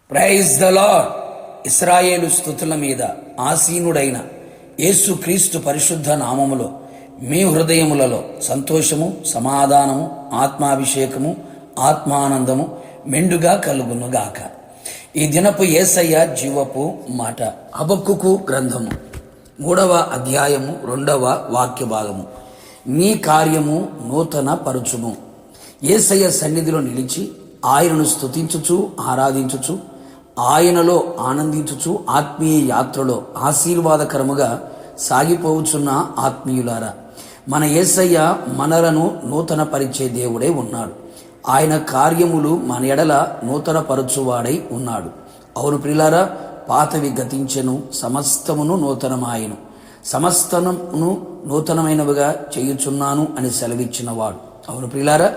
Praise the lord. ఇశ్రాయేలు స్తుతుల మీద ఆసీనుడైన యేసు క్రీస్తు పరిశుద్ధ నామములో మీ హృదయములలో సంతోషము, సమాధానము, ఆత్మాభిషేకము, ఆత్మానందము మెండుగా కలుగునుగాక. ఈ దినపు యేసయ్య జీవపు మాట. హబక్కూకు గ్రంథము 3వ అధ్యాయము 2వ వాక్య భాగము. నీ కార్యము నూతన పరుచుము. యేసయ్య సన్నిధిలో నిలిచి ఆయనను స్తుతించుచు ఆరాధించుచు ఆయనలో ఆనందించుచు ఆత్మీయ యాత్రలో ఆశీర్వాదకరముగా సాగిపోవచ్చున్న ఆత్మీయులారా, మన యేసయ్య మనలను నూతన పరిచే దేవుడే ఉన్నాడు. ఆయన కార్యములు మన ఎడల నూతన పరచువాడై ఉన్నాడు. అవును ప్రియులారా, పాతవి గతించెను, సమస్తమును నూతనమాయెను, సమస్తమును నూతనమైనవిగా చేయుచున్నాను అని సెలవిచ్చినవాడు. అవును ప్రియులారా,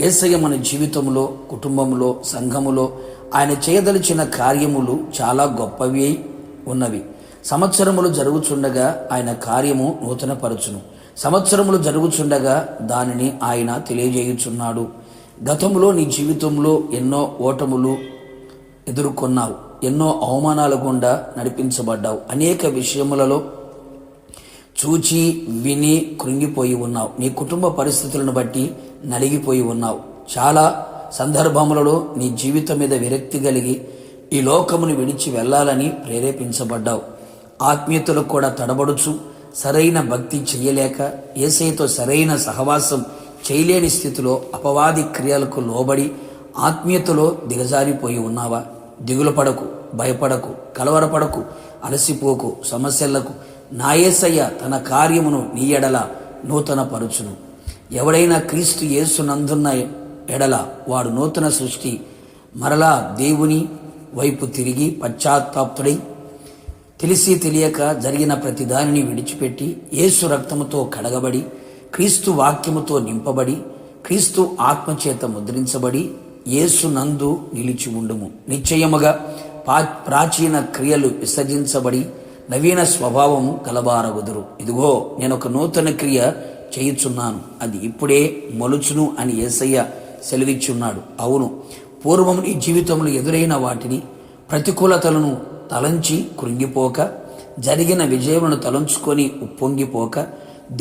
యేసయ్య మన జీవితంలో, కుటుంబంలో, సంఘములో ఆయన చేయదలిచిన కార్యములు చాలా గొప్పవి ఉన్నవి. సంవత్సరములు జరుగుచుండగా ఆయన కార్యము నూతనపరచును. సంవత్సరములు జరుగుచుండగా దానిని ఆయన తెలియజేయుచున్నాడు. గతంలో నీ జీవితంలో ఎన్నో ఓటములు ఎదుర్కొన్నావు, ఎన్నో అవమానాల గుండా నడిపించబడ్డావు, అనేక విషయములలో చూచి విని కృంగిపోయి ఉన్నావు, నీ కుటుంబ పరిస్థితులను బట్టి నలిగిపోయి ఉన్నావు. చాలా సందర్భములలో నీ జీవితం మీద విరక్తి కలిగి ఈ లోకమును విడిచి వెళ్ళాలని ప్రేరేపించబడ్డావు. ఆత్మీయతలు కూడా తడబడుచు సరైన భక్తి చెయ్యలేక యేసయ్యతో సరైన సహవాసం చేయలేని స్థితిలో అపవాది క్రియలకు లోబడి ఆత్మీయతలో దిగజారిపోయి ఉన్నావా? దిగులు పడకు, భయపడకు, కలవరపడకు, అలసిపోకు. సమస్యలకు నా యేసయ్య తన కార్యమును నీ ఎడల నూతన పరుచును. ఎవడైనా క్రీస్తు యేసునందున్న ఎడల వాడు నూతన సృష్టి. మరలా దేవుని వైపు తిరిగి పశ్చాత్తాపుడై తెలిసి తెలియక జరిగిన ప్రతి దానిని విడిచిపెట్టి యేసు రక్తముతో కడగబడి క్రీస్తు వాక్యముతో నింపబడి క్రీస్తు ఆత్మచేత ముద్రించబడి యేసు నందు నిలిచి ఉండుము. నిశ్చయముగా ప్రాచీన క్రియలు విసర్జించబడి నవీన స్వభావము కలబారగుదురు. ఇదిగో నేను ఒక నూతన క్రియ చేయుచున్నాను, అది ఇప్పుడే మొలుచును అని యేసయ్య సెలవిచ్చున్నాడు. అవును, పూర్వం నీ జీవితంలో ఎదురైన వాటిని, ప్రతికూలతలను తలంచి కృంగిపోక, జరిగిన విజయములను తలంచుకొని ఉప్పొంగిపోక,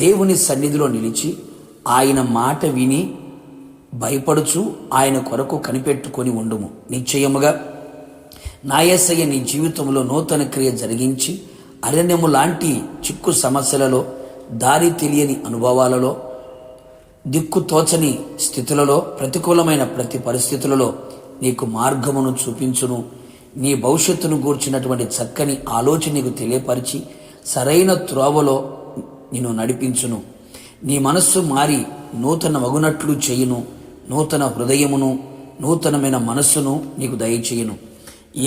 దేవుని సన్నిధిలో నిలిచి ఆయన మాట విని భయపడుచు ఆయన కొరకు కనిపెట్టుకొని ఉండుము. నిశ్చయముగా నా యేసయ్య నీ జీవితంలో నూతన క్రియ జరిగించి అరణ్యము లాంటి చిక్కు సమస్యలలో, దారి తెలియని అనుభవాలలో, దిక్కు తోచని స్థితులలో, ప్రతికూలమైన ప్రతి పరిస్థితులలో నీకు మార్గమును చూపించును. నీ భవిష్యత్తును గూర్చినటువంటి చక్కని ఆలోచన నీకు తెలియపరిచి సరైన త్రోవలో నిన్ను నడిపించును. నీ మనస్సు మారి నూతన మగునట్లు చేయును. నూతన హృదయమును, నూతనమైన మనస్సును నీకు దయచేయును.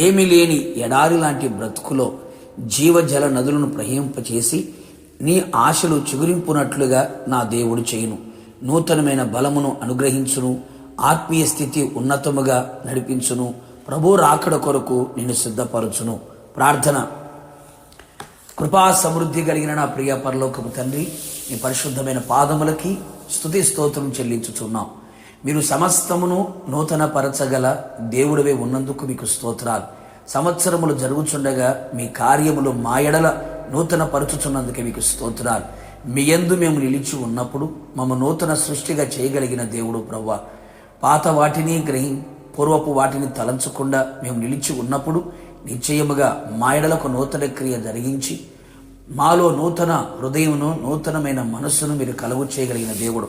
ఏమీ లేని ఎడారి లాంటి బ్రతుకులో జీవజల నదులను ప్రవహింపచేసి నీ ఆశలు చిగురింపునట్లుగా నా దేవుడు చేయును. నూతనమైన బలమును అనుగ్రహించును. ఆత్మీయ స్థితి ఉన్నతముగా నడిపించును. ప్రభు రాకడ కొరకు నిన్ను సిద్ధపరచును. ప్రార్థన. కృపా సమృద్ధి కలిగిన నా ప్రియ పరలోకపు తండ్రి, మీ పరిశుద్ధమైన పాదములకి స్తుతి స్తోత్రం చెల్లించుచున్నాం. మీరు సమస్తమును నూతన పరచగల దేవుడివే ఉన్నందుకు మీకు స్తోత్రాలు. సంవత్సరములు జరుగుచుండగా మీ కార్యములు మా ఎడల నూతన పరచుచున్నందుకే మీకు స్తోత్రాలు. మీ యందు మేము నిలిచి ఉన్నప్పుడు మమ్మ నూతన సృష్టిగా చేయగలిగిన దేవుడు ప్రభువా. పాత వాటిని పూర్వపు వాటిని తలంచకుండా మేము నిలిచి ఉన్నప్పుడు నిశ్చయముగా మా ఎడలకు నూతన క్రియ జరిగించి మాలో నూతన హృదయమును, నూతనమైన మనస్సును మీరు కలుగు చేయగలిగిన దేవుడు.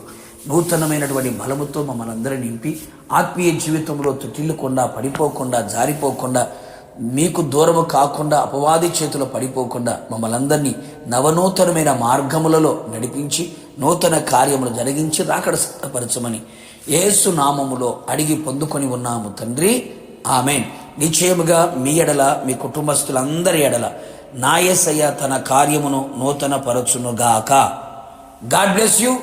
నూతనమైనటువంటి బలముతో మమ్మల్ని అందరినీ నింపి ఆత్మీయ జీవితంలో తుటిల్లకుండా, పడిపోకుండా, జారిపోకుండా, మీకు దూరము కాకుండా, అపవాది చేతిలో పడిపోకుండా మమ్మల్ని అందరినీ నవనూతనమైన మార్గములలో నడిపించి నూతన కార్యములు జరిగించి రాకడ సిద్ధపరచమని యేసు నామములో అడిగి పొందుకొని ఉన్నాము తండ్రి, ఆమేన్. నిశ్చయముగా మీ ఎడల, మీ కుటుంబస్తులందరి ఎడల నా యేసయ్య తన కార్యమును నూతన పరచునుగాక. God bless you.